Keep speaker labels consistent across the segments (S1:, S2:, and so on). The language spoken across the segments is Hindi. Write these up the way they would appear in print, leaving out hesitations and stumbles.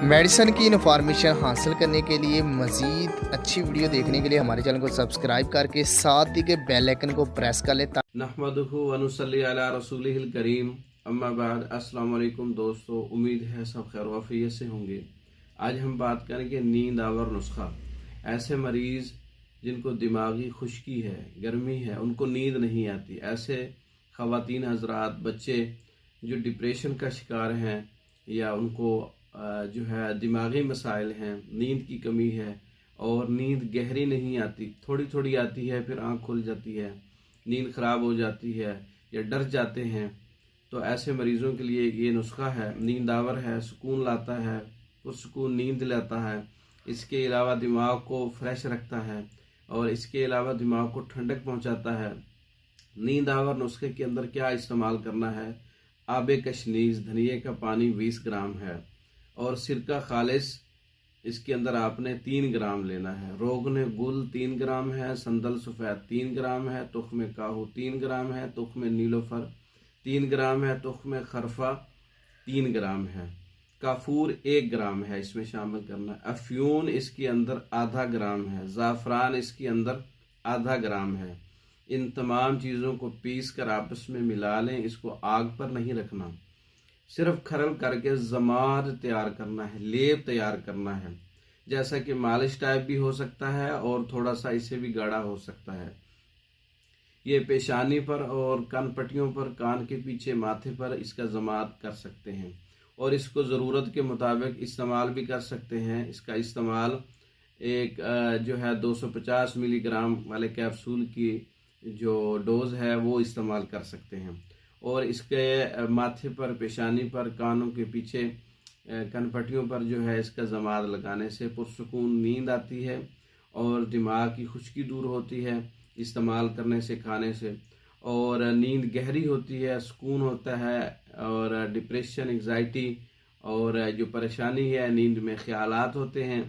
S1: मेडिसिन की इन्फॉर्मेशन हासिल करने के लिए मज़ीद अच्छी वीडियो देखने के लिए हमारे चैनल को सब्सक्राइब करके साथ ही के बेल आइकन को प्रेस कर लें।
S2: नहमदुहु व नुसल्ली अला रसूलिहिल करीम अम्मा बाद। अस्सलाम वालेकुम दोस्तों, उम्मीद है सब खैर वाफियत से होंगे। आज हम बात करेंगे नींद आवर नुस्खा। ऐसे मरीज़ जिनको दिमागी खुश्की है, गर्मी है, उनको नींद नहीं आती, ऐसे ख़वातीन हजरात, बच्चे जो डिप्रेशन का शिकार हैं या उनको जो है दिमागी मसाइल हैं, नींद की कमी है और नींद गहरी नहीं आती, थोड़ी थोड़ी आती है, फिर आँख खुल जाती है, नींद ख़राब हो जाती है या डर जाते हैं, तो ऐसे मरीज़ों के लिए ये नुस्खा है, नींद आवर है, सुकून लाता है, पुरसुकून नींद लाता है। इसके अलावा दिमाग को फ्रेश रखता है और इसके अलावा दिमाग को ठंडक पहुंचाता है। नींद आवर नुस्खे के अंदर क्या इस्तेमाल करना है? आबे कशनीज धनिए का पानी 20 ग्राम है और सिरका खालिस इसके अंदर आपने 3 ग्राम लेना है। रोगन गुल 3 ग्राम है, संदल सफ़ेद 3 ग्राम है, तुख्म काहू 3 ग्राम है, तुख्म नीलोफर 3 ग्राम है, तुख्म खरफा 3 ग्राम है, काफूर 1 ग्राम है, इसमें शामिल करना है। अफ्यून इसके अंदर आधा ग्राम है, ज़ाफ़रान इसके अंदर आधा ग्राम है। इन तमाम चीज़ों को पीस कर आपस में मिला लें। इसको आग पर नहीं रखना, सिर्फ खरल करके जमाद तैयार करना है, लेप तैयार करना है। जैसा कि मालिश टाइप भी हो सकता है और थोड़ा सा इसे भी गाढ़ा हो सकता है। ये पेशानी पर और कान पट्टियों पर, कान के पीछे, माथे पर इसका जमात कर सकते हैं और इसको ज़रूरत के मुताबिक इस्तेमाल भी कर सकते हैं। इसका इस्तेमाल एक जो है 250 मिलीग्राम वाले कैप्सूल की जो डोज है वो इस्तेमाल कर सकते हैं और इसके माथे पर, पेशानी पर, कानों के पीछे, कनपट्टियों पर जो है इसका जमात लगाने से पुरसुकून नींद आती है और दिमाग की खुश्की दूर होती है इस्तेमाल करने से, खाने से, और नींद गहरी होती है, सुकून होता है और डिप्रेशन, एंग्जाइटी और जो परेशानी है, नींद में ख्यालात होते हैं,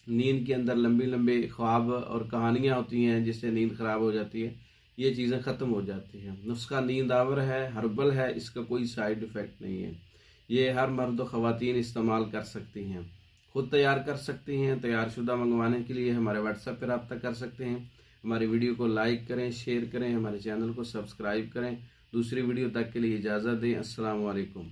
S2: नींद के अंदर लंबी लंबी ख्वाब और कहानियाँ होती हैं जिससे नींद ख़राब हो जाती है, ये चीज़ें ख़त्म हो जाती हैं। नुस्खा नींद आवर है, हर्बल है, इसका कोई साइड इफ़ेक्ट नहीं है। ये हर मर्द व ख़वातीन इस्तेमाल कर सकती हैं, खुद तैयार कर सकती हैं। तैयार शुदा मंगवाने के लिए हमारे व्हाट्सएप पर रब्ता कर सकते हैं। हमारी वीडियो को लाइक करें, शेयर करें, हमारे चैनल को सब्सक्राइब करें। दूसरी वीडियो तक के लिए इजाज़त दें। अस्सलाम वालेकुम।